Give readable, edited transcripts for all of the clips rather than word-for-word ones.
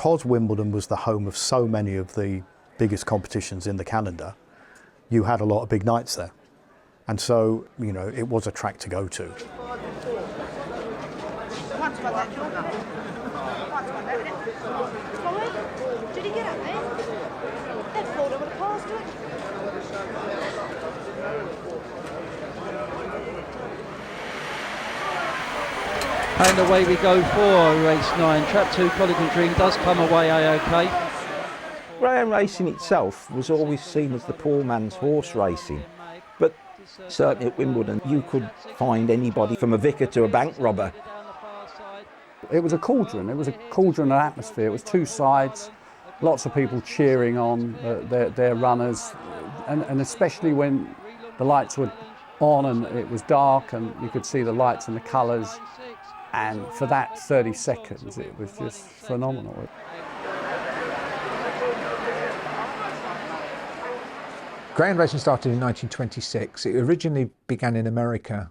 because Wimbledon was the home of so many of the biggest competitions in the calendar, you had a lot of big nights there. And so, you know, it was a track to go to. And away we go for race 9. Trap 2, Colican Dream does come away A-OK. Greyhound racing itself was always seen as the poor man's horse racing, but certainly at Wimbledon you could find anybody from a vicar to a bank robber. It was a cauldron of atmosphere. It was two sides, lots of people cheering on their runners, and especially when the lights were on and it was dark and you could see the lights and the colours. And for that 30 seconds, it was just phenomenal. Greyhound racing started in 1926. It originally began in America.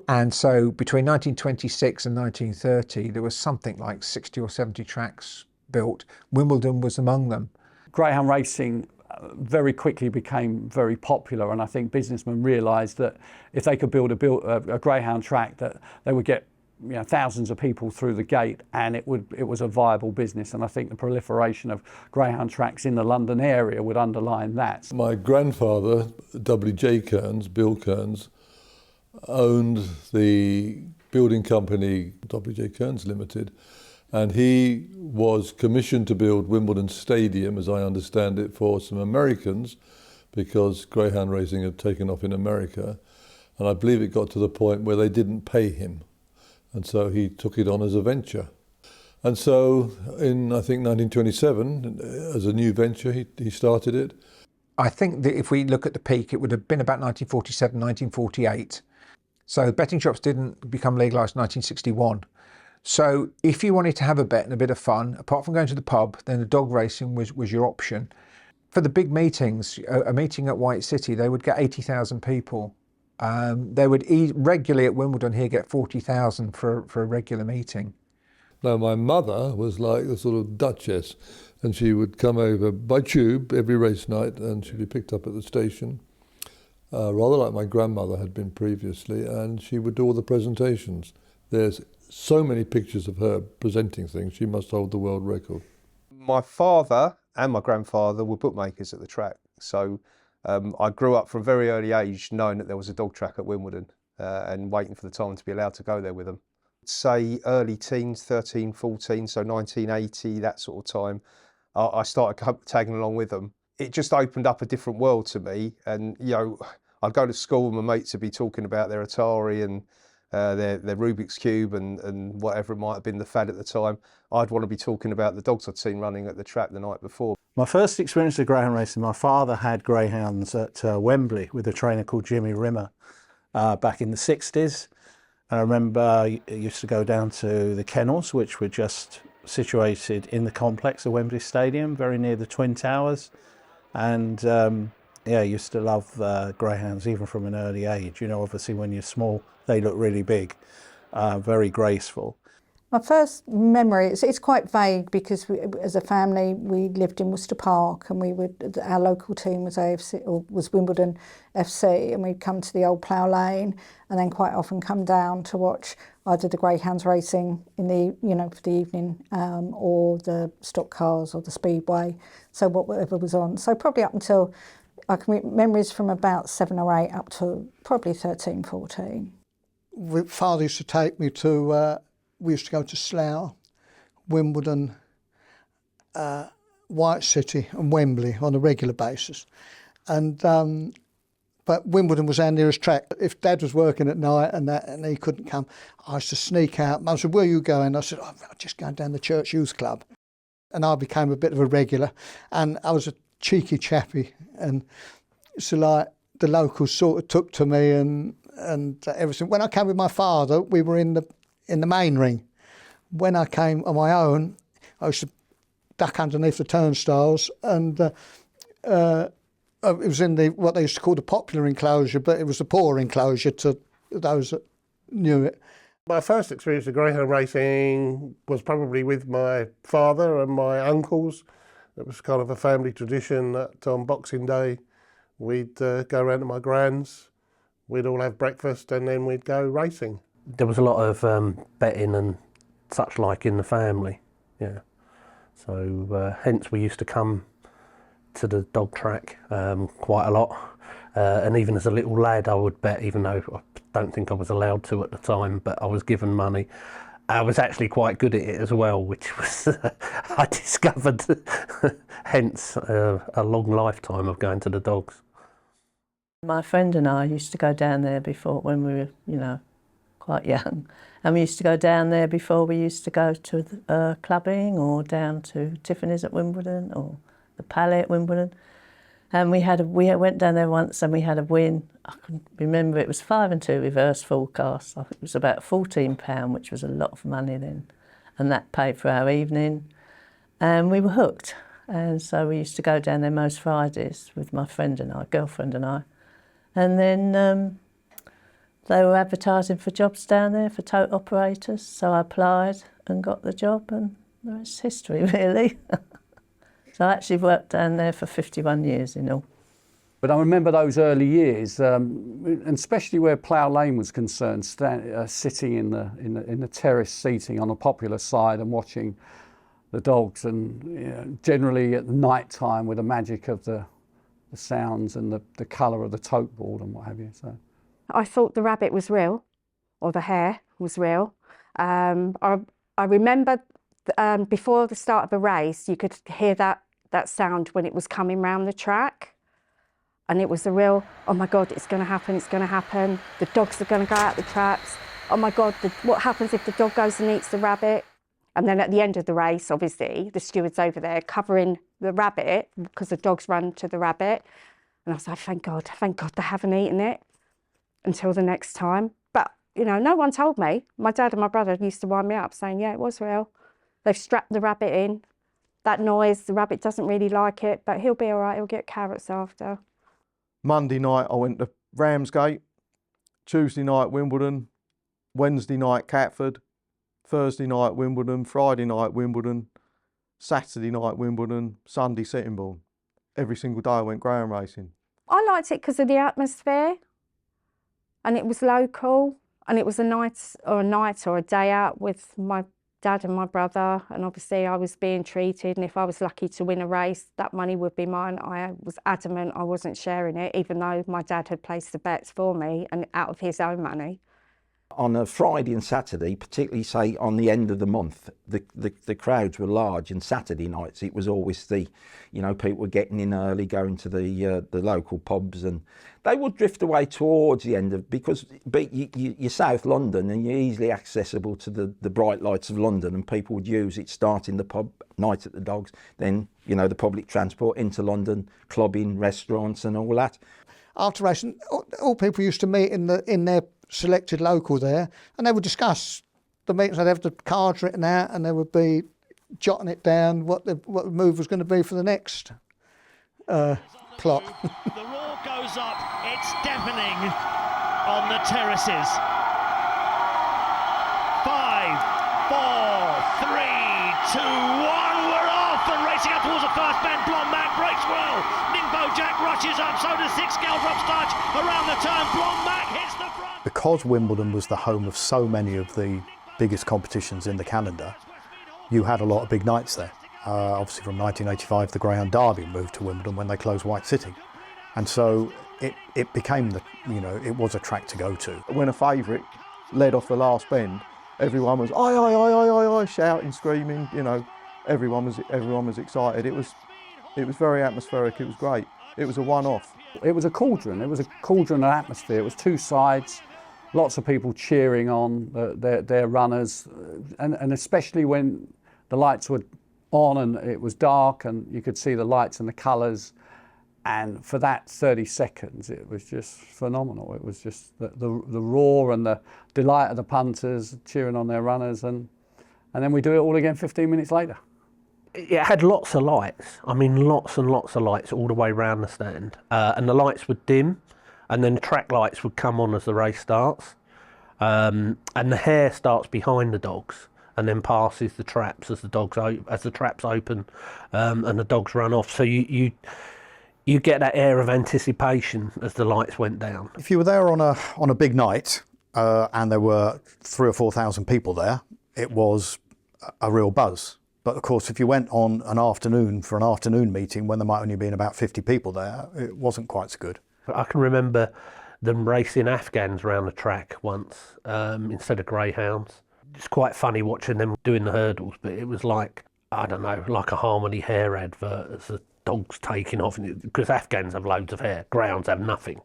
And so between 1926 and 1930, there was something like 60 or 70 tracks built. Wimbledon was among them. Greyhound racing very quickly became very popular, and I think businessmen realised that if they could build a greyhound track, that they would get, you know, thousands of people through the gate, and it was a viable business. And I think the proliferation of greyhound tracks in the London area would underline that. My grandfather, W.J. Kearns, Bill Kearns, owned the building company W.J. Kearns Limited, and he was commissioned to build Wimbledon Stadium, as I understand it, for some Americans, because greyhound racing had taken off in America, and I believe it got to the point where they didn't pay him. And so he took it on as a venture. And so in, I think, 1927, as a new venture, he started it. I think that if we look at the peak, it would have been about 1947, 1948. So betting shops didn't become legalised in 1961. So if you wanted to have a bet and a bit of fun, apart from going to the pub, then the dog racing was your option. For the big meetings, a meeting at White City, they would get 80,000 people. They would regularly at Wimbledon here get 40,000 for a regular meeting. Now my mother was like the sort of duchess, and she would come over by tube every race night, and she'd be picked up at the station, rather like my grandmother had been previously, and she would do all the presentations. There's so many pictures of her presenting things. She must hold the world record. My father and my grandfather were bookmakers at the track, so I grew up from a very early age knowing that there was a dog track at Wimbledon and waiting for the time to be allowed to go there with them. Say early teens, 13, 14, so 1980, that sort of time, I started tagging along with them. It just opened up a different world to me, and you know, I'd go to school and my mates would be talking about their Atari and their Rubik's Cube and whatever it might have been the fad at the time. I'd want to be talking about the dogs I'd seen running at the track the night before. My first experience of greyhound racing, my father had greyhounds at Wembley with a trainer called Jimmy Rimmer back in the 60s. And I remember I used to go down to the kennels, which were just situated in the complex of Wembley Stadium, very near the Twin Towers. And yeah, I used to love greyhounds even from an early age. You know, obviously when you're small, they look really big, very graceful. My first memory, it's quite vague because as a family we lived in Worcester Park, and our local team was AFC, or was Wimbledon FC, and we'd come to the old Plough Lane and then quite often come down to watch either the greyhounds racing in the, you know, for the evening, or the stock cars or the speedway, so whatever was on. So probably up until, I can memories from about 7 or 8 up to probably 13, 14. Father used to take me to, we used to go to Slough, Wimbledon, White City and Wembley on a regular basis. And but Wimbledon was our nearest track. If Dad was working at night and he couldn't come, I used to sneak out. Mum said, "Where are you going?" I said, "I'm just going down the Church Youth Club." And I became a bit of a regular, and I was a cheeky chappy, and so like the locals sort of took to me and everything. When I came with my father, we were in the main ring. When I came on my own, I used to duck underneath the turnstiles, and it was in what they used to call the popular enclosure, but it was the poor enclosure to those that knew it. My first experience of greyhound racing was probably with my father and my uncles. It was kind of a family tradition that on Boxing Day we'd go around to my grand's, we'd all have breakfast and then we'd go racing. There was a lot of betting and such like in the family, yeah. So hence we used to come to the dog track quite a lot. And even as a little lad I would bet, even though I don't think I was allowed to at the time, but I was given money. I was actually quite good at it as well, which was I discovered hence a long lifetime of going to the dogs. My friend and I used to go down there before when we were, you know, quite young. And we used to go down there before we used to go to clubbing or down to Tiffany's at Wimbledon or the Palais at Wimbledon. And we went down there once and we had a win. I can remember it was 5 and 2 reverse forecast. I think it was about £14, which was a lot of money then. And that paid for our evening. And we were hooked. And so we used to go down there most Fridays with my friend and I, girlfriend and I. And then they were advertising for jobs down there for tote operators. So I applied and got the job, and the rest is history, really. So I actually worked down there for 51 years in all. But I remember those early years, and especially where Plough Lane was concerned, sitting in the terrace seating on a popular side and watching the dogs, and you know, generally at the night time with the magic of the sounds and the colour of the tote board and what have you. So I thought the rabbit was real, or the hare was real. I remember before the start of a race, you could hear that sound when it was coming round the track. And it was a real, oh my God, it's going to happen, it's going to happen. The dogs are going to go out the traps. Oh my God, what happens if the dog goes and eats the rabbit? And then at the end of the race, obviously, the steward's over there covering the rabbit because the dogs run to the rabbit. And I was like, thank God they haven't eaten it until the next time. But, you know, no one told me. My dad and my brother used to wind me up saying, yeah, it was real. They've strapped the rabbit in. That noise, the rabbit doesn't really like it, but he'll be all right, he'll get carrots after. Monday night I went to Ramsgate, Tuesday night Wimbledon, Wednesday night Catford, Thursday night Wimbledon, Friday night Wimbledon, Saturday night Wimbledon, Sunday Sittingbourne. Every single day I went greyhound racing. I liked it because of the atmosphere, and it was local, and it was a night or a day out with my dad and my brother, and obviously I was being treated, and if I was lucky to win a race, that money would be mine. I was adamant I wasn't sharing it, even though my dad had placed the bets for me and out of his own money. On a Friday and Saturday, particularly say on the end of the month, the crowds were large, and Saturday nights it was always people were getting in early, going to the local pubs, and they would drift away towards the end of, because you're South London and you're easily accessible to the bright lights of London, and people would use it starting the pub, night at the dogs, then the public transport into London, clubbing, restaurants and all that. After racing, all people used to meet in their selected local there, and they would discuss the meetings. They'd have the cards written out, and they would be jotting it down what the move was going to be for the next plot. The roar goes up. It's deafening on the terraces. 5, 4, 3, 2, 1. We're off and racing up towards the first bend. Blonde Mac breaks well. Nimbo Jack rushes up. So does Six Scale Drop Starch around the turn. Blonde Mac hits the front. Because Wimbledon was the home of so many of the biggest competitions in the calendar, you had a lot of big nights there. Obviously from 1985, the Greyhound Derby moved to Wimbledon when they closed White City. And so it became it was a track to go to. When a favourite led off the last bend, everyone was aye, shouting, screaming, everyone was excited. It was very atmospheric, it was great. It was a one-off. It was a cauldron of atmosphere. It was two sides, lots of people cheering on their runners, and especially when the lights were on and it was dark and you could see the lights and the colours, and for that 30 seconds it was just phenomenal. It was just the roar and the delight of the punters cheering on their runners, and then we do it all again 15 minutes later. It had lots of lights. I mean, lots and lots of lights all the way around the stand. And the lights would dim, and then the track lights would come on as the race starts. and the hare starts behind the dogs and then passes the traps as the traps open, and the dogs run off. So you get that air of anticipation as the lights went down. If you were there on a big night and there were 3,000 or 4,000 people there, it was a real buzz. But of course, if you went on an afternoon for an afternoon meeting when there might only been about 50 people there, it wasn't quite so good. I can remember them racing Afghans around the track once instead of greyhounds. It's quite funny watching them doing the hurdles, but it was like, I don't know, like a Harmony hair advert as the dogs taking off, because Afghans have loads of hair, greyhounds have nothing.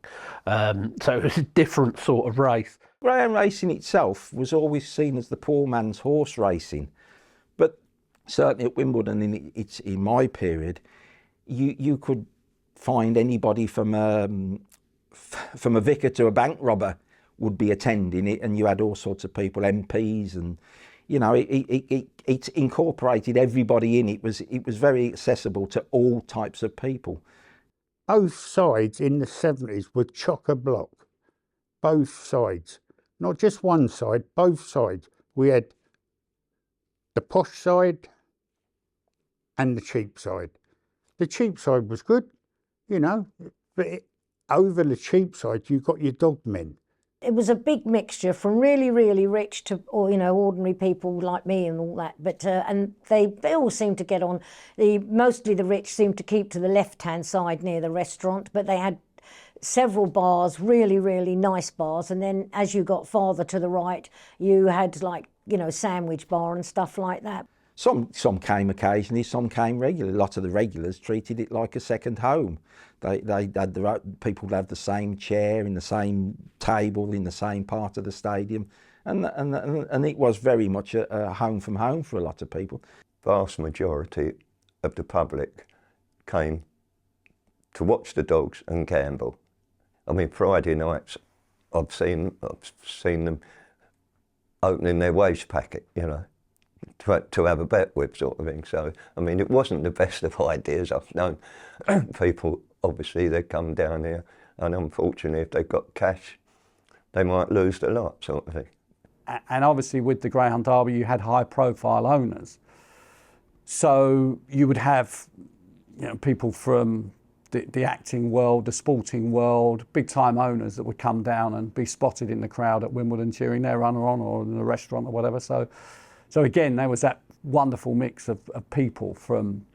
So it was a different sort of race. Greyhound racing itself was always seen as the poor man's horse racing, but certainly at Wimbledon in my period, you could find anybody from a vicar to a bank robber would be attending it, and you had all sorts of people, MPs, and it incorporated everybody in. It was very accessible to all types of people. Both sides in the 70s were chock-a-block. Both sides, not just one side, both sides. We had the posh side and the cheap side. The cheap side was good, but over the cheap side you got your dog men. It was a big mixture from really, really rich to, ordinary people like me and all that. But and they all seemed to get on. Mostly the rich seemed to keep to the left-hand side near the restaurant, but they had several bars, really, really nice bars. And then as you got farther to the right, you had sandwich bar and stuff like that. Some came occasionally, some came regularly. A lot of the regulars treated it like a second home. They had people would have the same chair in the same table in the same part of the stadium, and it was very much a home from home for a lot of people. Vast majority of the public came to watch the dogs and gamble. I mean, Friday nights, I've seen them opening their waste packet, to have a bet with, sort of thing. So, I mean, it wasn't the best of ideas. I've known people, obviously, they come down here, and unfortunately, if they've got cash, they might lose the lot, sort of thing. And obviously, with the Greyhound Derby, you had high-profile owners. So you would have, people from the acting world, the sporting world, big-time owners that would come down and be spotted in the crowd at Wimbledon cheering their runner on, or in the restaurant or whatever. So again, there was that wonderful mix of people from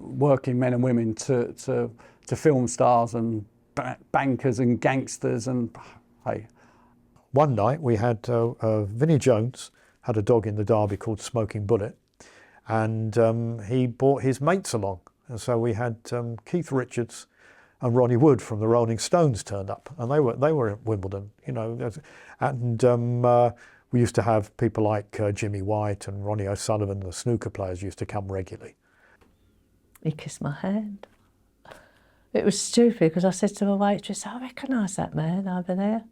working men and women to film stars and bankers and gangsters, and hey. One night we had Vinnie Jones had a dog in the Derby called Smoking Bullet, and he brought his mates along, and so we had Keith Richards and Ronnie Wood from the Rolling Stones turned up, and they were at Wimbledon, and we used to have people like Jimmy White and Ronnie O'Sullivan, the snooker players, used to come regularly. He kissed my hand. It was stupid because I said to the waitress, I recognise that man over there.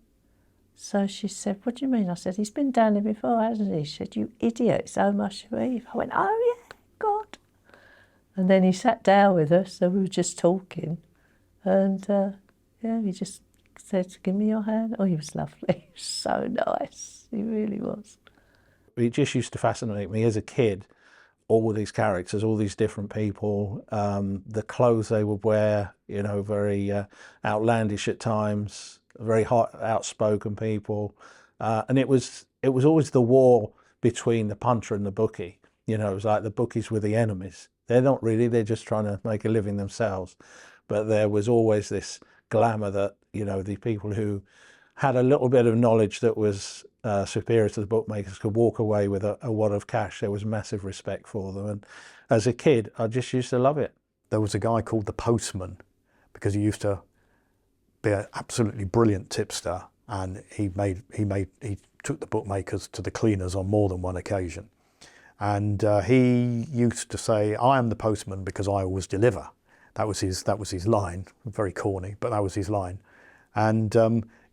So she said, what do you mean? I said, he's been down here before, hasn't he? She said, you idiot, it's Omar Sharif. I went, oh yeah, God. And then he sat down with us, so we were just talking. And he just said, give me your hand. Oh, he was lovely. So nice. He really was. It just used to fascinate me as a kid, all these characters, all these different people, the clothes they would wear, very outlandish at times, very hot, outspoken people. And it was always the war between the punter and the bookie. It was like the bookies were the enemies. They're not really, they're just trying to make a living themselves. But there was always this glamour that, the people who had a little bit of knowledge that was superior to the bookmakers could walk away with a wad of cash. There was massive respect for them. And as a kid, I just used to love it. There was a guy called the Postman, because he used to be an absolutely brilliant tipster, and he took the bookmakers to the cleaners on more than one occasion. And he used to say, I am the postman because I always deliver. That was his line. Very corny, but that was his line. And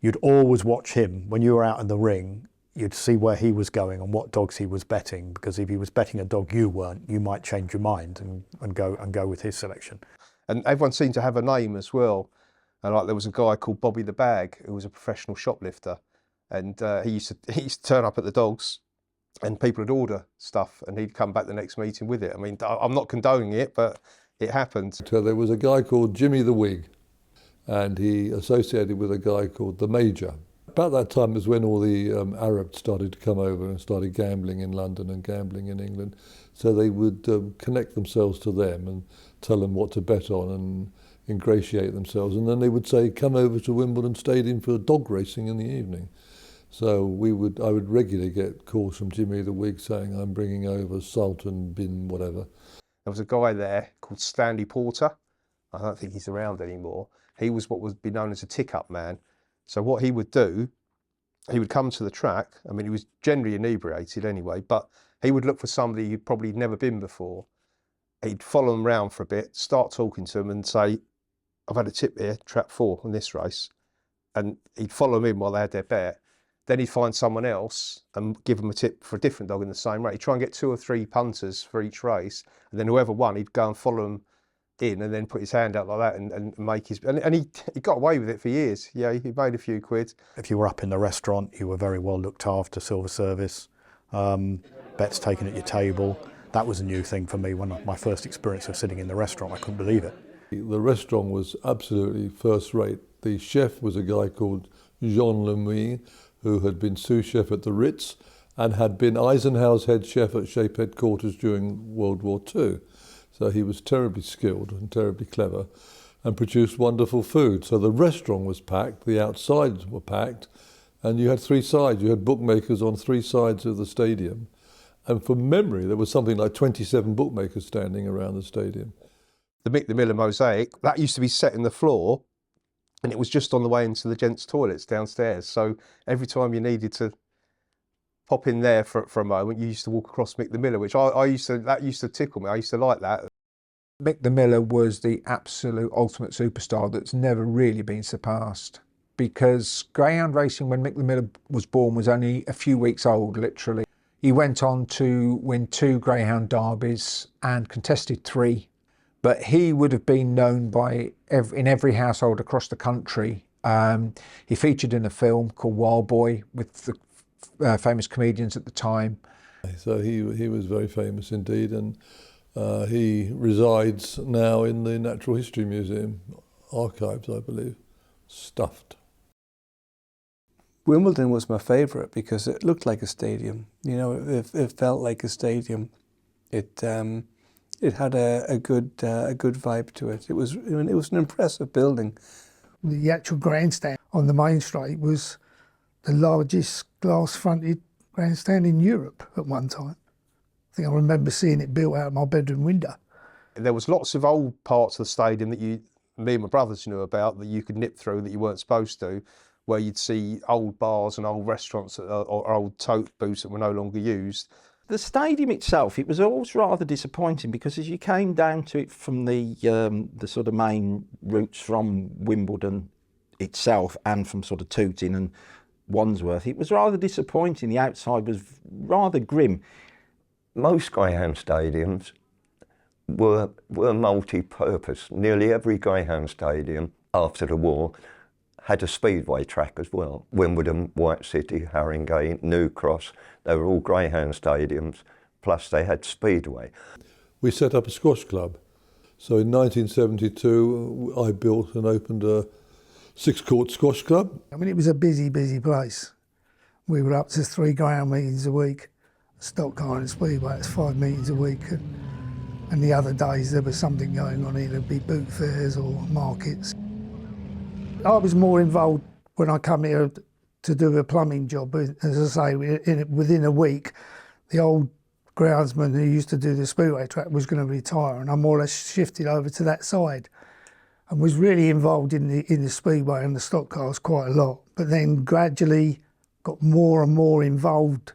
you'd always watch him when you were out in the ring. You'd see where he was going and what dogs he was betting, because if he was betting a dog you weren't, you might change your mind and go with his selection. And everyone seemed to have a name as well. And like there was a guy called Bobby the Bag, who was a professional shoplifter, and he used to turn up at the dogs, and people would order stuff, and he'd come back the next meeting with it. I mean, I'm not condoning it, but it happened. So there was a guy called Jimmy the Whig, and he associated with a guy called the Major. About that time is when all the Arabs started to come over and started gambling in London and gambling in England. So they would connect themselves to them and tell them what to bet on and ingratiate themselves. And then they would say, come over to Wimbledon Stadium for dog racing in the evening. So I would regularly get calls from Jimmy the Whig saying, I'm bringing over Sultan bin whatever. There was a guy there called Stanley Porter. I don't think he's around anymore. He was what would be known as a tick-up man. So what he would do, he would come to the track. I mean, he was generally inebriated anyway, but he would look for somebody who'd probably never been before. He'd follow them around for a bit, start talking to them and say, I've had a tip here, trap 4 on this race. And he'd follow them in while they had their bet. Then he'd find someone else and give them a tip for a different dog in the same race. He'd try and get 2 or 3 punters for each race. And then whoever won, he'd go and follow them in and then put his hand out like that and make his... And he got away with it for years. Yeah, he made a few quid. If you were up in the restaurant, you were very well looked after, silver service, bets taken at your table. That was a new thing for me when my first experience of sitting in the restaurant. I couldn't believe it. The restaurant was absolutely first rate. The chef was a guy called Jean Lemuy, who had been sous chef at the Ritz and had been Eisenhower's head chef at Shape Headquarters during World War II. So he was terribly skilled and terribly clever and produced wonderful food. So the restaurant was packed, the outsides were packed, and you had 3 sides. You had bookmakers on 3 sides of the stadium. And from memory, there was something like 27 bookmakers standing around the stadium. The Mick the Miller mosaic, that used to be set in the floor, and it was just on the way into the gents' toilets downstairs. So every time you needed to pop in there for a moment, you used to walk across Mick the Miller, which that used to tickle me. I used to like that. Mick the Miller was the absolute ultimate superstar that's never really been surpassed, because greyhound racing when Mick the Miller was born was only a few weeks old, literally. He went on to win 2 greyhound derbies and contested 3. But he would have been known in every household across the country. He featured in a film called Wild Boy with the famous comedians at the time. So he was very famous indeed, and he resides now in the Natural History Museum archives, I believe, stuffed. Wimbledon was my favourite because it looked like a stadium. You know, it felt like a stadium. It had a good vibe to it. It was an impressive building. The actual grandstand on the main straight was the largest glass-fronted grandstand in Europe at one time. I think I remember seeing it built out of my bedroom window. There was lots of old parts of the stadium that me and my brothers knew about that you could nip through that you weren't supposed to, where you'd see old bars and old restaurants or old tote booths that were no longer used. The stadium itself, it was always rather disappointing because as you came down to it from the sort of main routes from Wimbledon itself and from sort of Tooting and Wandsworth, it was rather disappointing. The outside was rather grim. Most greyhound stadiums were multi-purpose. Nearly every greyhound stadium after the war had a speedway track as well. Wimbledon, White City, Haringey, New Cross, they were all greyhound stadiums, plus they had speedway. We set up a squash club. So in 1972, I built and opened a 6-court squash club. I mean, it was a busy, busy place. We were up to 3 greyhound meetings a week. Stock car and speedway, it's 5 meetings a week. And the other days there was something going on, either be boot fairs or markets. I was more involved when I come here to do a plumbing job. As I say, within a week, the old groundsman who used to do the speedway track was going to retire, and I more or less shifted over to that side and was really involved in the speedway and the stock cars quite a lot. But then gradually got more and more involved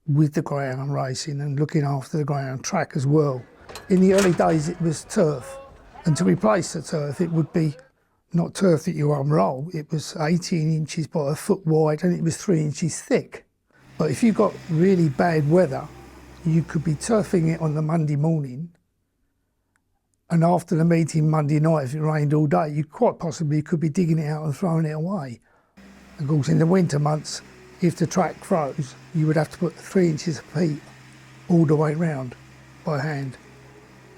with the greyhound racing and looking after the greyhound track as well. In the early days, it was turf, and to replace the turf, it would be not turf that you unroll, it was 18 inches by a foot wide and it was 3 inches thick. But if you got really bad weather, you could be turfing it on the Monday morning, and after the meeting Monday night, if it rained all day, you quite possibly could be digging it out and throwing it away. Of course, in the winter months, if the track froze, you would have to put 3 inches of peat all the way round by hand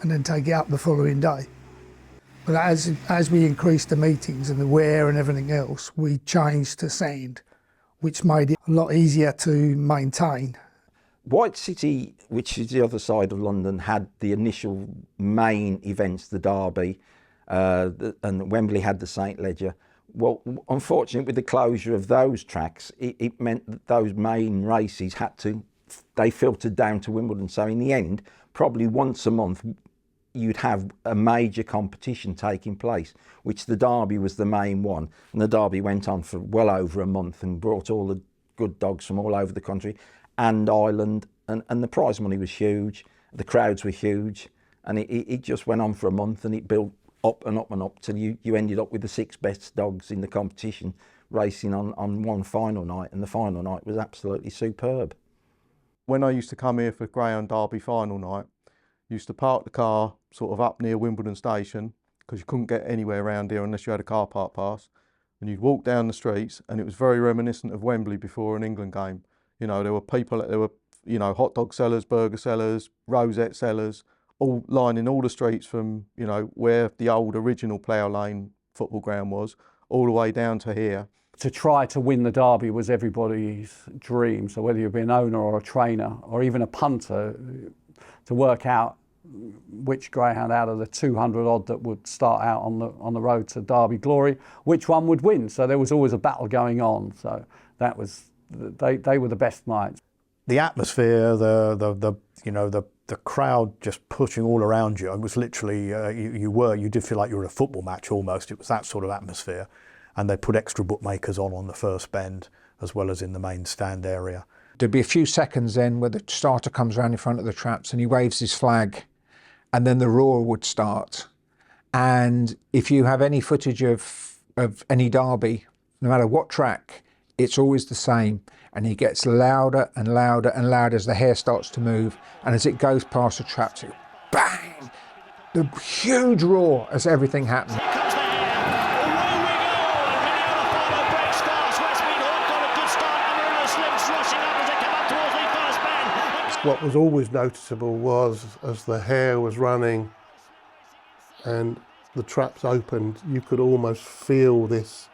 and then take it up the following day. But as we increased the meetings and the wear and everything else, we changed to sand, which made it a lot easier to maintain. White City, which is the other side of London, had the initial main events, the Derby, and Wembley had the St Ledger. Well, unfortunately, with the closure of those tracks, it meant that those main races they filtered down to Wimbledon. So in the end, probably once a month, you'd have a major competition taking place, which the Derby was the main one. And the Derby went on for well over a month and brought all the good dogs from all over the country and Ireland, and the prize money was huge, the crowds were huge, and it just went on for a month, and it built up and up and up till you ended up with the 6 best dogs in the competition racing on one final night, and the final night was absolutely superb. When I used to come here for Greyhound Derby final night, I used to park the car sort of up near Wimbledon station, because you couldn't get anywhere around here unless you had a car park pass, and you'd walk down the streets, and it was very reminiscent of Wembley before an England game. You know, there were people, there were, you know, hot dog sellers, burger sellers, rosette sellers, all lining all the streets from, you know, where the old original Plough Lane football ground was, all the way down to here. To try to win the Derby was everybody's dream. So whether you'd be an owner or a trainer or even a punter, to work out which greyhound out of the 200 odd that would start out on the road to Derby glory, which one would win. So there was always a battle going on. So that was, they were the best nights. The atmosphere, the crowd just pushing all around you. It was literally you did feel like you were at a football match almost. It was that sort of atmosphere, and they put extra bookmakers on the first bend as well as in the main stand area. There'd be a few seconds then where the starter comes around in front of the traps and he waves his flag, and then the roar would start. And if you have any footage of any Derby, no matter what track, it's always the same, and he gets louder and louder and louder as the hair starts to move, and as it goes past the traps, it bang! The huge roar as everything happens. What was always noticeable was, as the hare was running and the traps opened, you could almost feel this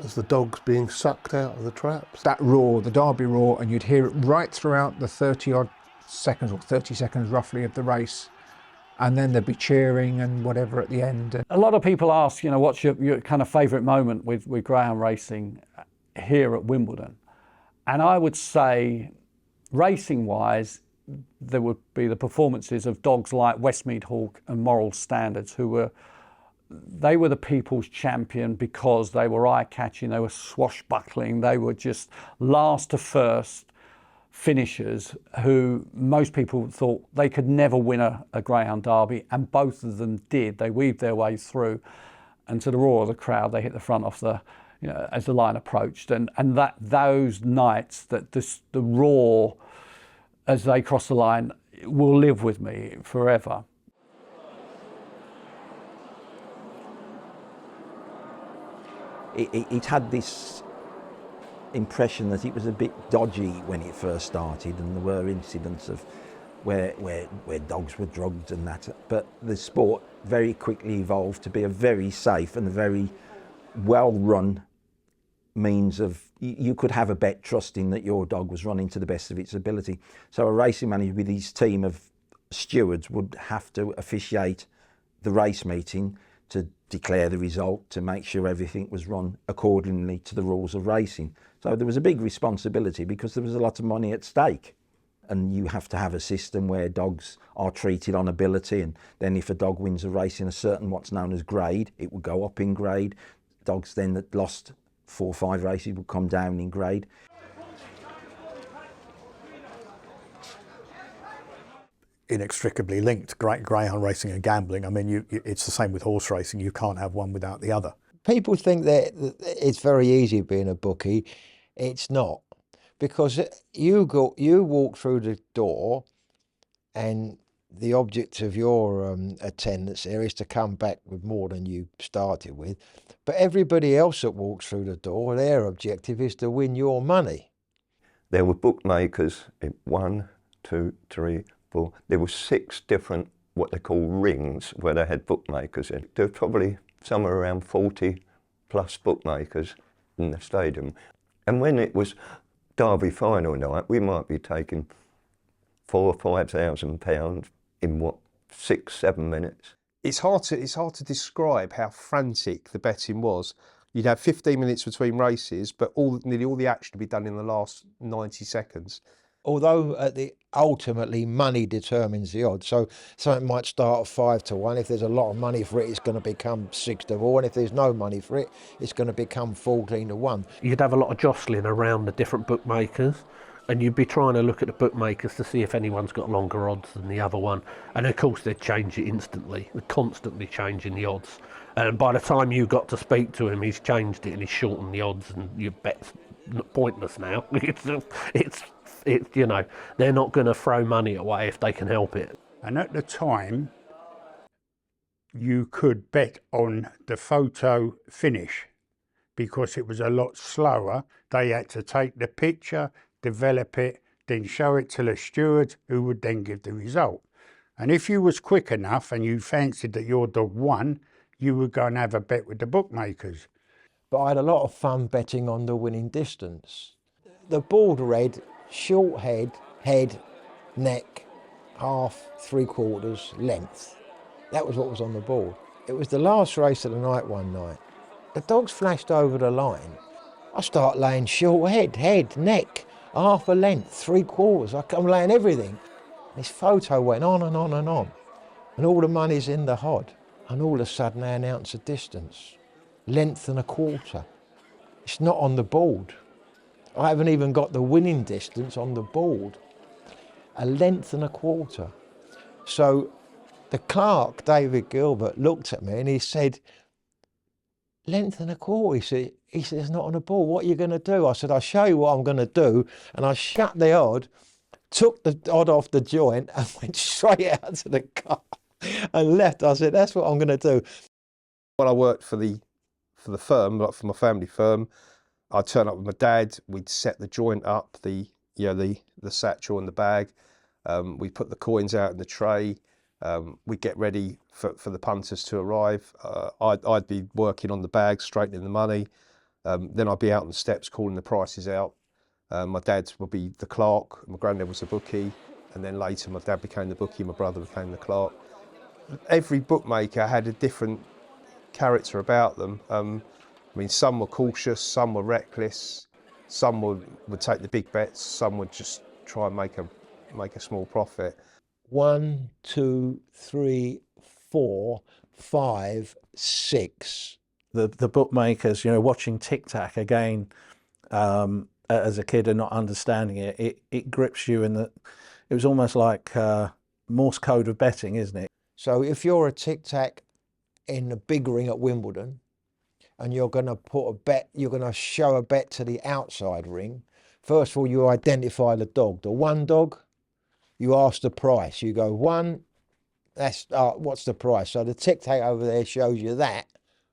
as the dogs being sucked out of the traps. That roar, the Derby roar, and you'd hear it right throughout the 30 odd seconds, or 30 seconds roughly, of the race. And then there'd be cheering and whatever at the end. A lot of people ask, you know, what's your kind of favourite moment with greyhound racing here at Wimbledon? And I would say, racing-wise, there would be the performances of dogs like Westmead Hawk and Moral Standards, they were the people's champion because they were eye-catching, they were swashbuckling, they were just last to first finishers who most people thought they could never win a greyhound derby, and both of them did. They weaved their way through, and to the roar of the crowd, they hit the front off the, you know, as the line approached, and that those nights, that the roar as they crossed the line will live with me forever. It had this impression that it was a bit dodgy when it first started, and there were incidents of where dogs were drugged and that, but the sport very quickly evolved to be a very safe and a very well-run means of, you could have a bet trusting that your dog was running to the best of its ability. So a racing manager with his team of stewards would have to officiate the race meeting to declare the result, to make sure everything was run accordingly to the rules of racing. So there was a big responsibility because there was a lot of money at stake, and you have to have a system where dogs are treated on ability, and then if a dog wins a race in a certain what's known as grade, it would go up in grade. Dogs then that lost 4 or 5 races would come down in grade. Inextricably linked, greyhound racing and gambling. I mean, it's the same with horse racing. You can't have one without the other. People think that it's very easy being a bookie. It's not, because you walk through the door and the object of your attendance here is to come back with more than you started with. But everybody else that walks through the door, their objective is to win your money. There were bookmakers in 1, 2, 3, 4. There were 6 different, what they call rings, where they had bookmakers in. There were probably somewhere around 40 plus bookmakers in the stadium. And when it was Derby final night, we might be taking £4,000 or £5,000 in what, 6-7 minutes. It's hard to describe how frantic the betting was. You'd have 15 minutes between races, but nearly all the action would be done in the last 90 seconds. Although ultimately money determines the odds, so something might start at 5 to 1. If there's a lot of money for it, it's going to become 6 to 4, and if there's no money for it, it's going to become 14 to 1. You'd have a lot of jostling around the different bookmakers, and you'd be trying to look at the bookmakers to see if anyone's got longer odds than the other one. And of course they'd change it instantly. They're constantly changing the odds. And by the time you got to speak to him, he's changed it and he's shortened the odds, and your bet's pointless now. It's you know, they're not going to throw money away if they can help it. And at the time, you could bet on the photo finish because it was a lot slower. They had to take the picture, develop it, then show it to the steward, who would then give the result. And if you was quick enough and you fancied that your dog won, you would go and have a bet with the bookmakers. But I had a lot of fun betting on the winning distance. The board read short head, neck, half, 3/4, length. That was what was on the board. It was the last race of the night one night. The dogs flashed over the line. I start laying short head, neck, half a length, 3/4. I'm laying everything. This photo went on and on and on. And all the money's in the hod. And all of a sudden they announce a distance. 1.25. It's not on the board. I haven't even got the winning distance on the board. 1.25. So the clerk, David Gilbert, looked at me and he said, 1.25. He said, it's not on the board. What are you going to do? I said, I'll show you what I'm going to do. And I shut the odd, took the odd off the joint and went straight out to the car and left. I said, that's what I'm going to do. When I worked for the firm, like for my family firm, I'd turn up with my dad. We'd set the joint up, the satchel and the bag. We'd put the coins out in the tray. We'd get ready for the punters to arrive. I'd be working on the bag, straightening the money. Then I'd be out on the steps calling the prices out. My dad would be the clerk. My granddad was the bookie, and then later my dad became the bookie. My brother became the clerk. Every bookmaker had a different character about them. I mean, some were cautious, some were reckless, some would take the big bets, some would just try and make a small profit. 1, 2, 3, 4, 5, 6. The bookmakers, you know, watching Tic Tac again as a kid and not understanding it grips you in that it was almost like Morse code of betting, isn't it? So if you're a Tic Tac in the big ring at Wimbledon and you're going to put a bet, you're going to show a bet to the outside ring, first of all you identify the dog. The one dog, you ask the price. You go 1, that's what's the price? So the Tic Tac over there shows you that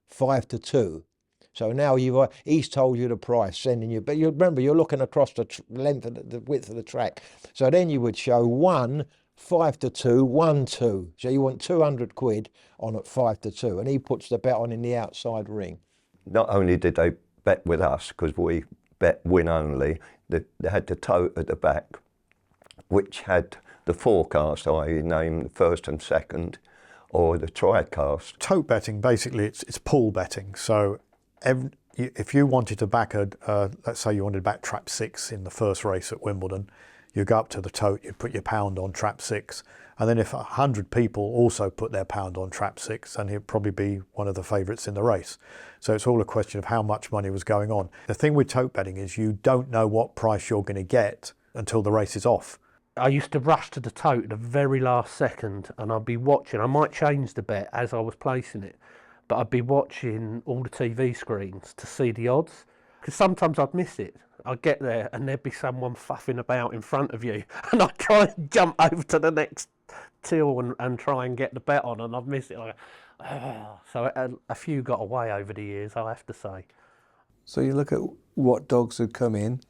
5 to 2. So now he's told you the price, sending you, but you remember you're looking across the length of the width of the track. So then you would show 1, 5 to 2, 1, 2. So you want 200 quid on at 5 to 2, and he puts the bet on in the outside ring. Not only did they bet with us, because we bet win only, they had the tote at the back, which had the forecast, i.e. name first and second, or the tri-cast. Tote betting, basically, it's pool betting. So if you wanted to back let's say you wanted to back trap 6 in the first race at Wimbledon, you go up to the tote, you put your pound on trap 6, and then if 100 people also put their pound on trap 6, then he'd probably be one of the favourites in the race. So it's all a question of how much money was going on. The thing with tote betting is you don't know what price you're going to get until the race is off. I used to rush to the tote at the very last second and I'd be watching. I might change the bet as I was placing it, but I'd be watching all the TV screens to see the odds, because sometimes I'd miss it. I'd get there and there'd be someone faffing about in front of you and I'd try and jump over to the next till and try and get the bet on, and I've missed it. So a few got away over the years, I have to say. So you look at what dogs had come in,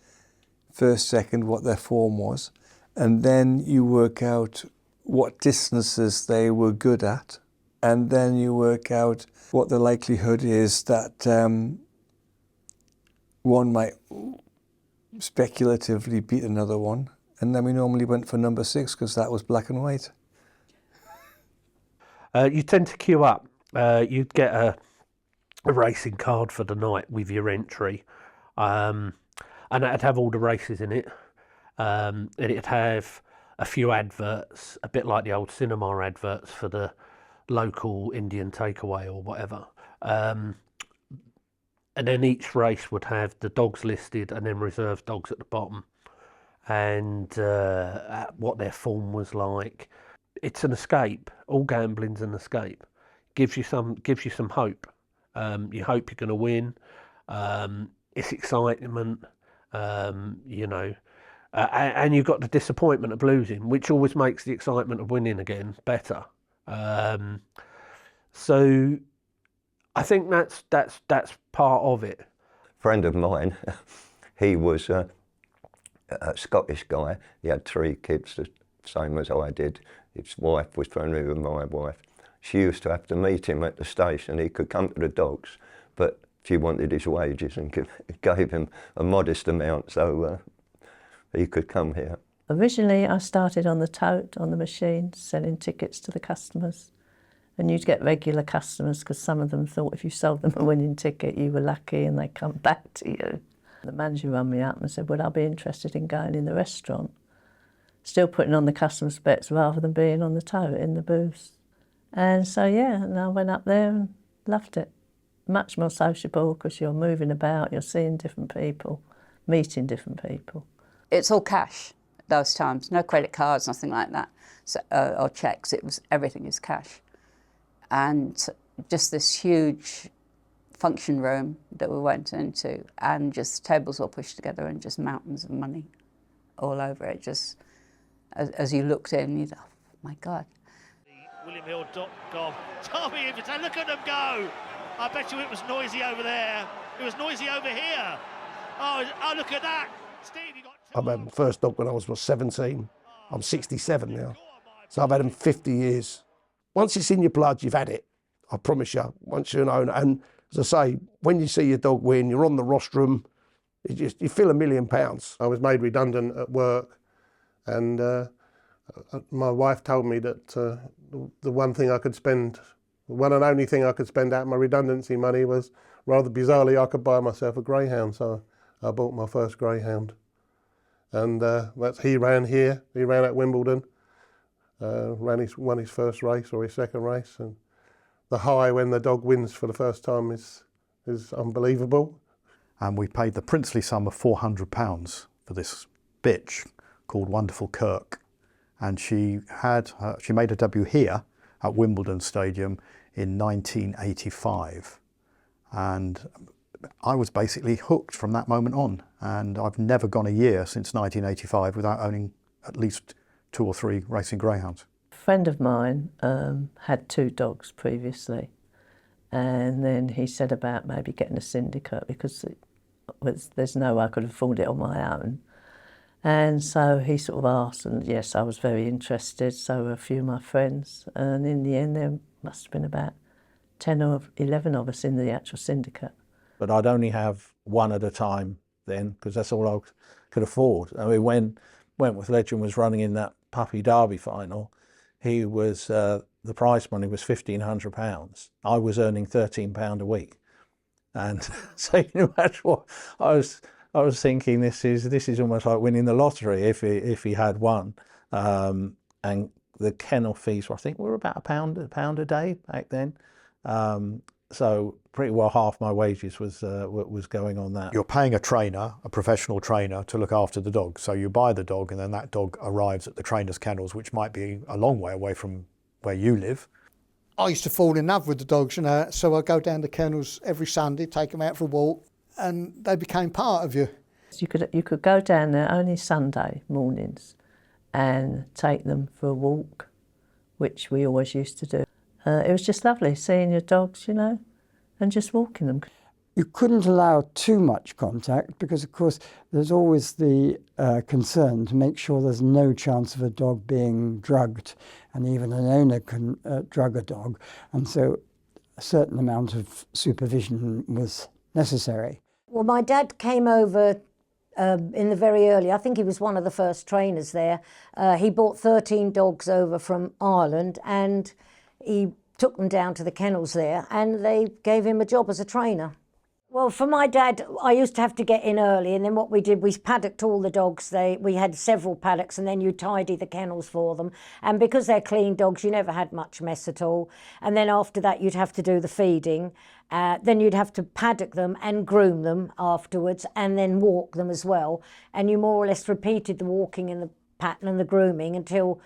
first, second, what their form was, and then you work out what distances they were good at, and then you work out what the likelihood is that one might speculatively beat another one, and then we normally went for number 6 because that was black and white. You tend to queue up. You'd get a racing card for the night with your entry, and that'd have all the races in it, and it'd have a few adverts, a bit like the old cinema adverts for the local Indian takeaway or whatever, and then each race would have the dogs listed and then reserved dogs at the bottom, and what their form was like. It's an escape. All gambling's an escape. Gives you some hope. You hope you're going to win. It's excitement, you know, and you've got the disappointment of losing, which always makes the excitement of winning again better. So I think that's part of it. A friend of mine, he was a Scottish guy. He had 3 kids, the same as I did. His wife was friendly with my wife. She used to have to meet him at the station. He could come to the dogs, but she wanted his wages and gave him a modest amount so he could come here. Originally, I started on the tote, on the machine, selling tickets to the customers. And you'd get regular customers because some of them thought if you sold them a winning ticket, you were lucky and they'd come back to you. The manager rang me up and said, would I be interested in going in the restaurant? Still putting on the customers' bets rather than being on the tote in the booth. And so, yeah, and I went up there and loved it. Much more sociable because you're moving about, you're seeing different people, meeting different people. It's all cash those times, no credit cards, nothing like that, so, or cheques. Everything is cash. And just this huge function room that we went into, and just tables all pushed together and just mountains of money all over it. Just as you looked in, you thought, oh my God. WilliamHill.com. Tommy Everton, look at them go! I bet you it was noisy over there. It was noisy over here. Oh, look at that. Steve, you got... I've had my first dog when I was 17. I'm 67 now. So I've had them 50 years. Once it's in your blood, you've had it. I promise you, once you're an owner. And as I say, when you see your dog win, you're on the rostrum, you feel £1 million. I was made redundant at work, and my wife told me that the one thing I could spend, the one and only thing I could spend out of my redundancy money was, rather bizarrely, I could buy myself a greyhound. So I bought my first greyhound. And he ran here, he ran at Wimbledon. Won his first race or his second race, and the high when the dog wins for the first time is unbelievable. And we paid the princely sum of £400 for this bitch called Wonderful Kirk, and she made her debut here at Wimbledon Stadium in 1985, and I was basically hooked from that moment on, and I've never gone a year since 1985 without owning at least 2 or 3 racing greyhounds. A friend of mine had 2 dogs previously, and then he said about maybe getting a syndicate because there's no way I could afford it on my own. And so he sort of asked, and yes, I was very interested, so were a few of my friends, and in the end there must have been about 10 or 11 of us in the actual syndicate. But I'd only have one at a time then, because that's all I could afford. I mean, when Wentworth Legend was running in that Puppy Derby final, he was the prize money was £1,500. I was earning £13 a week, and so you can imagine what I was thinking. This is almost like winning the lottery if he had won. And the kennel fees, I think, were about a pound a day back then. So pretty well half my wages was going on that. You're paying a trainer, a professional trainer, to look after the dog. So you buy the dog and then that dog arrives at the trainer's kennels, which might be a long way away from where you live. I used to fall in love with the dogs, so I'd go down to kennels every Sunday, take them out for a walk, and they became part of you. You could go down there only Sunday mornings and take them for a walk which we always used to do. It was just lovely seeing your dogs, you know, and just walking them. You couldn't allow too much contact because, of course, there's always the concern to make sure there's no chance of a dog being drugged, and even an owner can drug a dog, and so a certain amount of supervision was necessary. Well, my dad came over in the very early, I think he was one of the first trainers there. He brought 13 dogs over from Ireland and he took them down to the kennels there and they gave him a job as a trainer. Well, for my dad, I used to have to get in early, and then what we did, we paddocked all the dogs. We had several paddocks, and then you tidy the kennels for them. And because they're clean dogs, you never had much mess at all. And then after that, you'd have to do the feeding. Then you'd have to paddock them and groom them afterwards, and then walk them as well. And you more or less repeated the walking and the pattern and the grooming until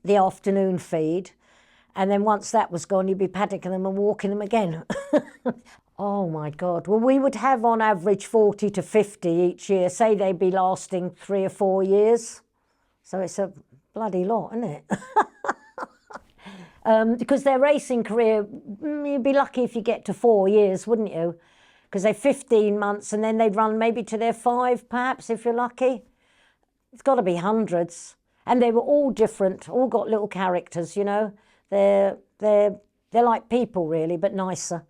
the afternoon feed. And then once that was gone, you'd be paddocking them and walking them again. Oh my God. Well, we would have on average 40 to 50 each year. Say they'd be lasting 3 or 4 years. So it's a bloody lot, isn't it? Because their racing career, you'd be lucky if you get to 4 years, wouldn't you? Because they're 15 months and then they'd run maybe to their 5, perhaps, if you're lucky. It's got to be hundreds. And they were all different, all got little characters, you know. They're like people, really, but nicer.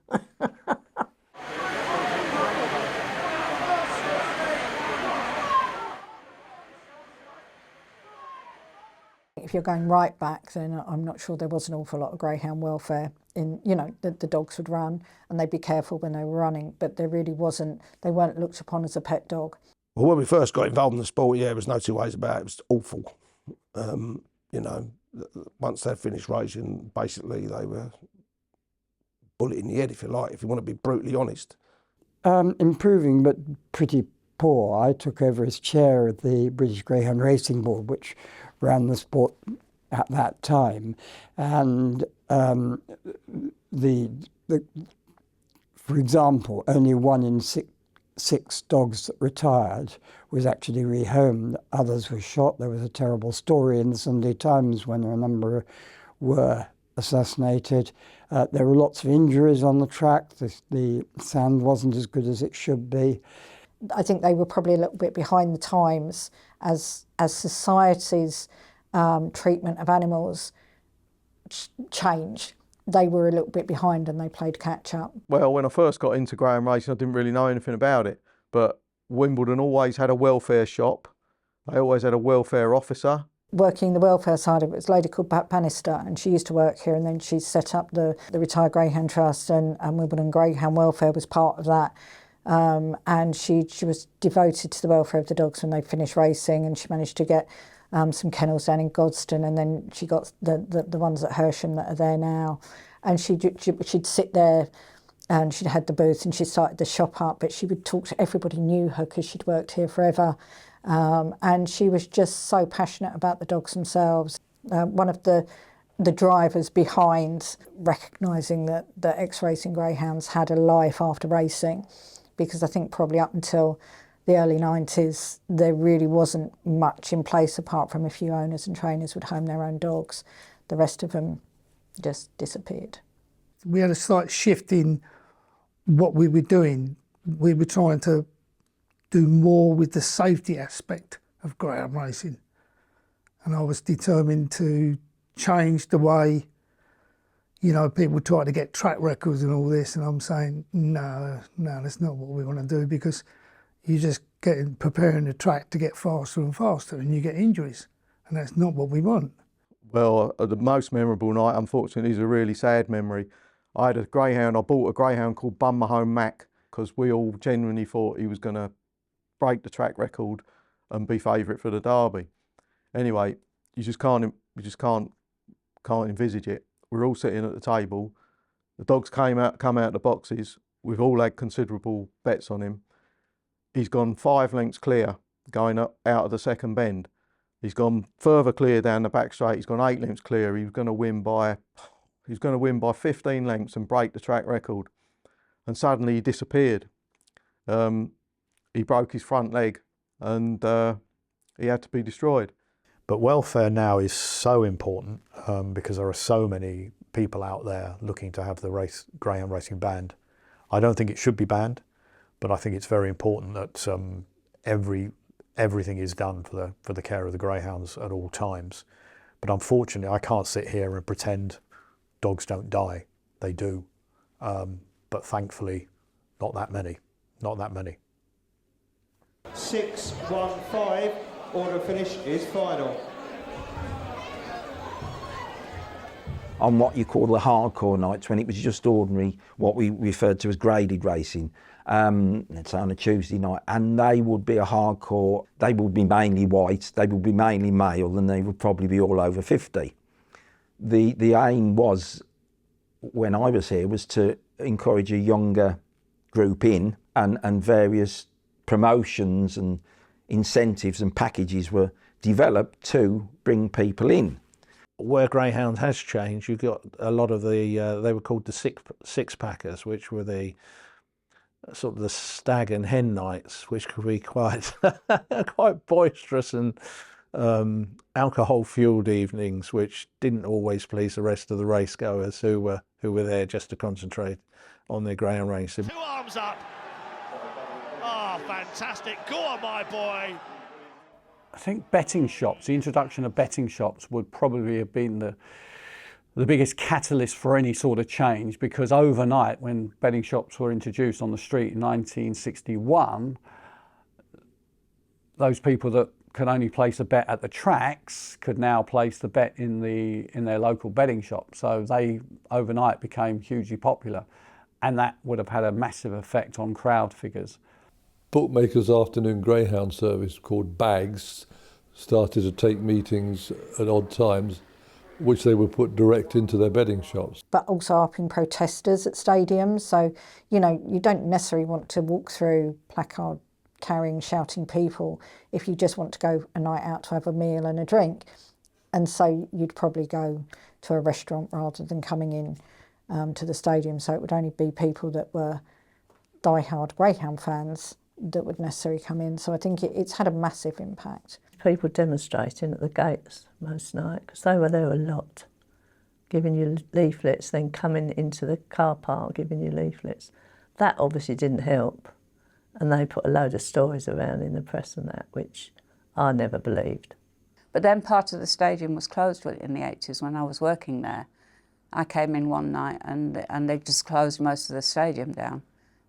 If you're going right back, then I'm not sure there was an awful lot of greyhound welfare. In, you know, the dogs would run and they'd be careful when they were running, but there really wasn't, they weren't looked upon as a pet dog. Well, when we first got involved in the sport, yeah, there was no two ways about it. It was awful. You know, once they'd finished racing, basically they were bullet in the head, if you like, if you want to be brutally honest. Improving, but pretty poor. I took over as chair of the British Greyhound Racing Board, which ran the sport at that time. And for example, only 1 in 6 dogs that retired was actually rehomed. Others were shot. There was a terrible story in the Sunday Times when a number were assassinated. There were lots of injuries on the track. The sand wasn't as good as it should be. I think they were probably a little bit behind the times as society's treatment of animals changed. They were a little bit behind and they played catch up. Well, when I first got into greyhound racing, I didn't really know anything about it, but Wimbledon always had a welfare shop. They always had a welfare officer. Working the welfare side of it was a lady called Pat Bannister, and she used to work here, and then she set up the Retired Greyhound Trust, and Wimbledon Greyhound Welfare was part of that. And she was devoted to the welfare of the dogs when they finished racing, and she managed to get some kennels down in Godstone, and then she got the ones at Hersham that are there now. And she'd sit there and she'd had the booth and she started the shop up, but she would talk to everybody, knew her because she'd worked here forever. And she was just so passionate about the dogs themselves. One of the drivers behind recognising that ex-racing greyhounds had a life after racing, because I think probably up until the early 90s, there really wasn't much in place apart from a few owners and trainers would home their own dogs. The rest of them just disappeared. We had a slight shift in what we were doing. We were trying to do more with the safety aspect of greyhound racing. And I was determined to change the way, you know, people try to get track records and all this, and I'm saying, no, that's not what we want to do, because you just preparing the track to get faster and faster and you get injuries, and that's not what we want. Well, the most memorable night, unfortunately, is a really sad memory. I bought a greyhound called Bun Mahone Mac, because we all genuinely thought he was going to break the track record and be favourite for the Derby. Anyway, you just can't envisage it. We're all sitting at the table. The dogs come out the boxes. We've all had considerable bets on him. He's gone 5 lengths clear, going up out of the second bend. He's gone further clear down the back straight. He's gone 8 lengths clear. He was going to win by 15 lengths and break the track record. And suddenly he disappeared. He broke his front leg and he had to be destroyed. But welfare now is so important because there are so many people out there looking to have the greyhound racing banned. I don't think it should be banned, but I think it's very important that everything is done for the care of the greyhounds at all times. But unfortunately, I can't sit here and pretend dogs don't die. They do, but thankfully, not that many. Not that many. 6-1-5. Order finish is final. On what you call the hardcore nights, when it was just ordinary, what we referred to as graded racing, let's say on a Tuesday night, and they would be a hardcore, they would be mainly white, they would be mainly male, and they would probably be all over 50. The aim was, when I was here, was to encourage a younger group in, and various promotions and incentives and packages were developed to bring people in. Where greyhound has changed, you've got a lot of the, they were called the six-packers, which were the sort of the stag and hen nights, which could be quite quite boisterous and alcohol-fueled evenings, which didn't always please the rest of the racegoers who were there just to concentrate on their greyhound racing. 2 arms up. Oh, fantastic. Go on, my boy. I think betting shops, the introduction of betting shops would probably have been the biggest catalyst for any sort of change, because overnight, when betting shops were introduced on the street in 1961, those people that could only place a bet at the tracks could now place the bet in their local betting shop. So they overnight became hugely popular, and that would have had a massive effect on crowd figures. Bookmakers' afternoon greyhound service called Bags started to take meetings at odd times, which they would put direct into their betting shops. But also up in protesters at stadiums. So, you know, you don't necessarily want to walk through placard carrying, shouting people if you just want to go a night out to have a meal and a drink. And so you'd probably go to a restaurant rather than coming in to the stadium. So it would only be people that were die-hard greyhound fans that would necessarily come in. So I think it's had a massive impact. People demonstrating at the gates most night, because they were there a lot, giving you leaflets, then coming into the car park giving you leaflets. That obviously didn't help, and they put a load of stories around in the press and that, which I never believed. But then part of the stadium was closed in the 80s when I was working there. I came in one night and they just closed most of the stadium down.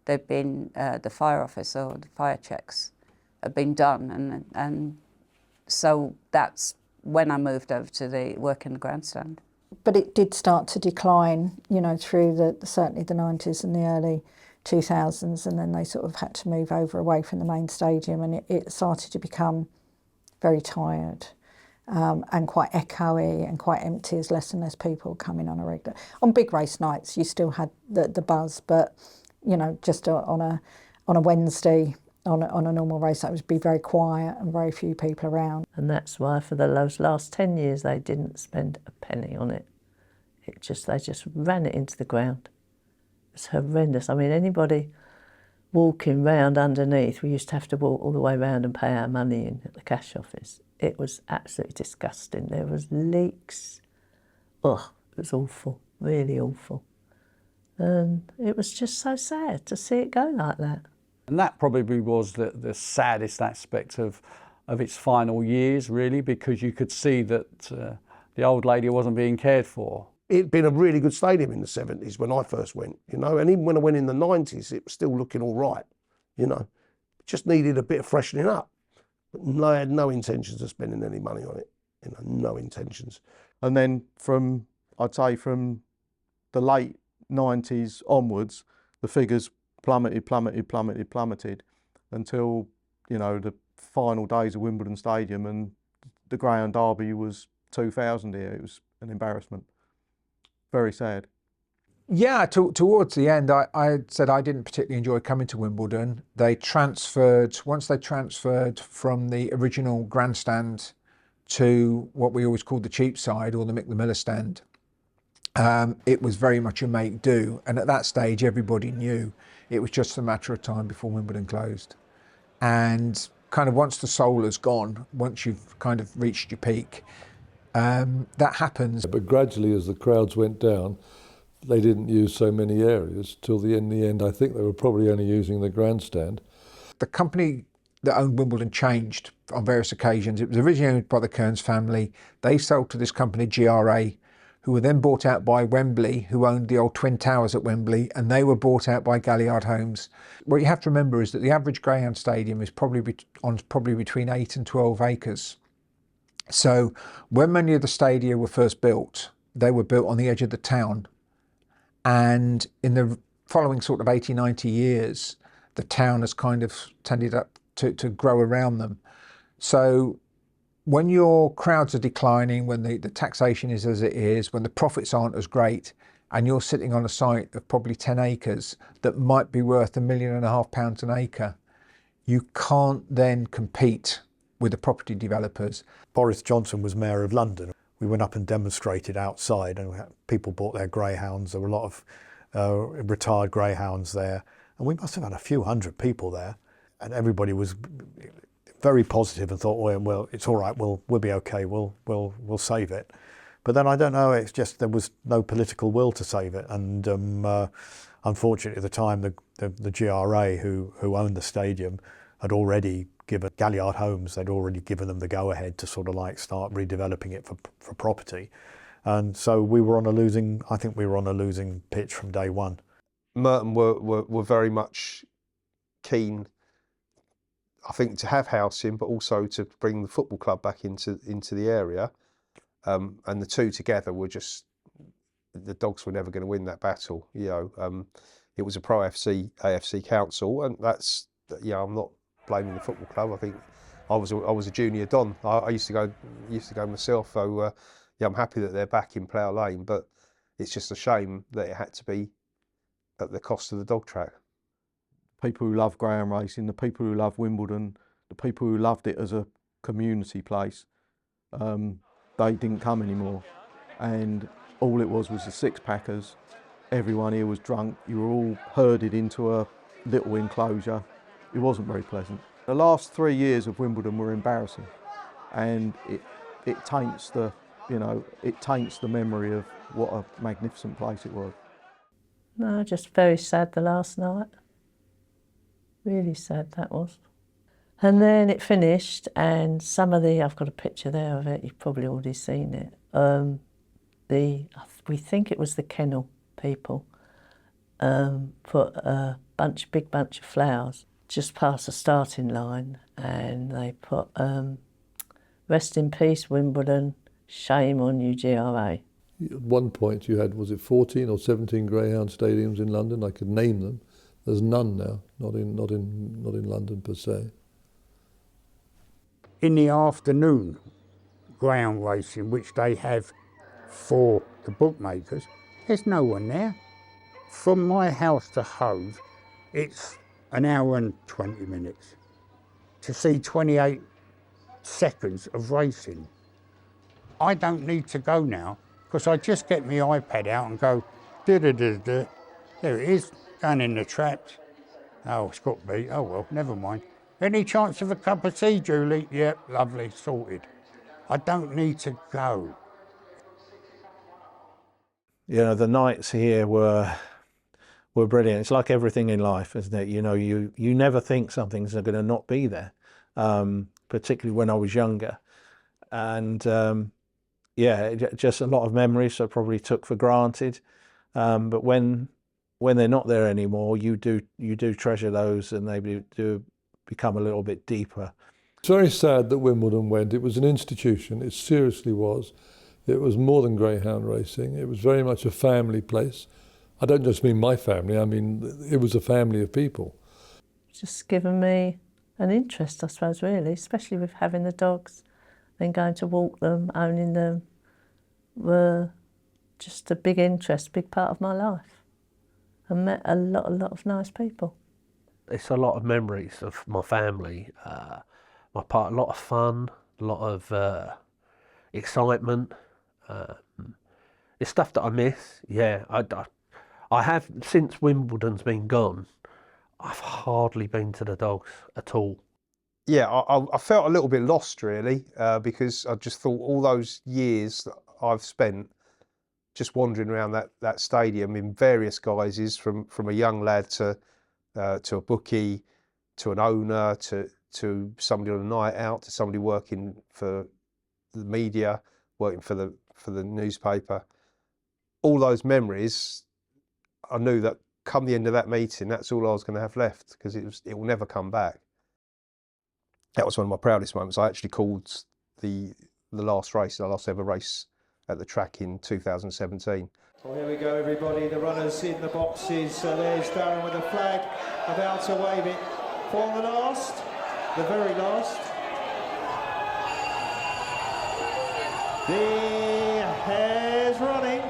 They'd been, the fire office or the fire checks had been done, and so that's when I moved over to the work in the grandstand. But it did start to decline, you know, through certainly the 90s and the early 2000s, and then they sort of had to move over away from the main stadium, and it started to become very tired and quite echoey and quite empty as less and less people coming on a regular. On big race nights, you still had the buzz, but you know, just on a Wednesday, on a normal race, that would be very quiet and very few people around. And that's why for those last 10 years they didn't spend a penny on it. They just ran it into the ground. It's horrendous. I mean, anybody walking round underneath, we used to have to walk all the way round and pay our money in at the cash office. It was absolutely disgusting. There was leaks. Oh, it was awful, really awful. And it was just so sad to see it go like that. And that probably was the saddest aspect of its final years, really, because you could see that the old lady wasn't being cared for. It'd been a really good stadium in the 70s when I first went, you know, and even when I went in the 90s, it was still looking all right, you know. It just needed a bit of freshening up. But I had no intentions of spending any money on it, you know, no intentions. And then I'd say from the late 90s onwards, the figures plummeted until, you know, the final days of Wimbledon Stadium, and the Greyhound Derby was 2,000 here. It was an embarrassment. Very sad. Yeah, towards the end, I said I didn't particularly enjoy coming to Wimbledon. Once they transferred from the original grandstand to what we always called the cheap side, or the Mick the Miller stand, it was very much a make-do. And at that stage, everybody knew it was just a matter of time before Wimbledon closed. And kind of once the soul has gone, once you've kind of reached your peak, that happens. But gradually, as the crowds went down, they didn't use so many areas till in the end. I think they were probably only using the grandstand. The company that owned Wimbledon changed on various occasions. It was originally owned by the Kearns family. They sold to this company, GRA, who were then bought out by Wembley, who owned the old Twin Towers at Wembley, and they were bought out by Galliard Homes. What you have to remember is that the average greyhound stadium is probably between 8 and 12 acres. So when many of the stadia were first built, they were built on the edge of the town. And in the following sort of 80, 90 years, the town has kind of tended up to grow around them. So when your crowds are declining, when the taxation is as it is, when the profits aren't as great, and you're sitting on a site of probably 10 acres that might be worth £1.5 million an acre, you can't then compete with the property developers. Boris Johnson was Mayor of London. We went up and demonstrated outside, and people bought their greyhounds. There were a lot of retired greyhounds there, and we must have had a few hundred people there, and everybody was very positive and thought, well, it's all right, we'll be okay, we'll save it. But then I don't know, it's just there was no political will to save it, and unfortunately at the time the GRA who owned the stadium had already given Galliard Homes, they'd already given them the go-ahead to sort of like start redeveloping it for property. And so I think we were on a losing pitch from day one. Merton were very much keen, I think, to have housing, but also to bring the football club back into the area. And the two together were just, the Dogs were never going to win that battle. You know, it was a pro AFC council, and that's, I'm not blaming the football club. I think I was a junior Don. I used to go myself. So I'm happy that they're back in Plough Lane, but it's just a shame that it had to be at the cost of the dog track. People who love greyhound racing, the people who love Wimbledon, the people who loved it as a community place, they didn't come anymore. And all it was the six-packers. Everyone here was drunk. You were all herded into a little enclosure. It wasn't very pleasant. The last 3 years of Wimbledon were embarrassing, and it taints the memory of what a magnificent place it was. No, just very sad the last night. Really sad that was. And then it finished, and I've got a picture there of it, you've probably already seen it. We think it was the kennel people, put a big bunch of flowers just past the starting line, and they put, "Rest in peace, Wimbledon, shame on you, GRA." At one point you had, was it 14 or 17 greyhound stadiums in London? I could name them. There's none now, not in London per se. In the afternoon greyhound racing, which they have for the bookmakers, there's no one there. From my house to Hove, it's an hour and 20 minutes to see 28 seconds of racing. I don't need to go now, because I just get my iPad out and go, da-da-da-da, there it is, going in the traps. Oh, it's got to be, oh well, never mind. Any chance of a cup of tea, Julie? Yep, lovely, sorted. I don't need to go. You know, the nights here were brilliant. It's like everything in life, isn't it? You know, you never think some things are going to not be there, particularly when I was younger. And just a lot of memories I probably took for granted. But when they're not there anymore, you do treasure those, and they do become a little bit deeper. It's very sad that Wimbledon went. It was an institution, it seriously was. It was more than greyhound racing. It was very much a family place. I don't just mean my family, I mean it was a family of people. Just given me an interest, I suppose, really, especially with having the dogs, then going to walk them, owning them, were just a big interest, big part of my life. I met a lot of nice people. It's a lot of memories of my family, a lot of fun, a lot of excitement. It's stuff that I miss. Yeah, I have, since Wimbledon's been gone, I've hardly been to the Dogs at all. yeah, I felt a little bit lost really, because I just thought all those years that I've spent just wandering around that stadium in various guises, from a young lad to a bookie, to an owner, to somebody on a night out, to somebody working for the media, working for the newspaper. All those memories, I knew that come the end of that meeting, that's all I was going to have left, because it will never come back. That was one of my proudest moments. I actually called the last race, the last ever race at the track in 2017. Well, here we go, everybody. The runners in the boxes. There's Darren with a flag, about to wave it for the last, the very last. The hare's running.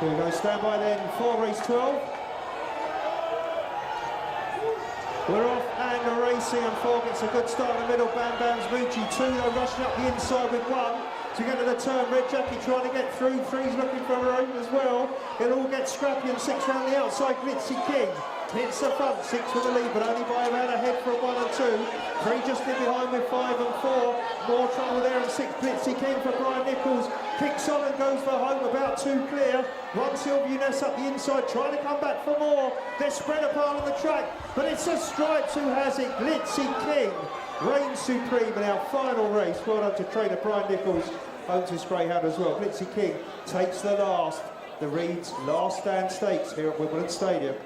Here we go, stand by then for race 12. We're off and racing, and Fogg gets a good start in the middle. Bam Bam's Moochie 2, they're rushing up the inside with 1. To get to the turn, Red Jackie trying to get through. 3's looking for her own as well. It'll all get scrappy, and 6 round the outside. Glitzy King hits the front, 6 with the lead, but only by about a head from 1 and 2. 3 just in behind with 5 and 4. More trouble there, and 6 Glitzy King for Brian Nichols. Kicks on and goes for home, about 2 clear. 1 Sylvia up the inside, trying to come back for more. They're spread apart on the track, but it's a Stripes who has it. Glitzy King reigns supreme in our final race. Well done to trainer Brian Nichols, owns his greyhound as well. Glitzy King takes the last, the Reed's Last Stand Stakes here at Wimbledon Stadium.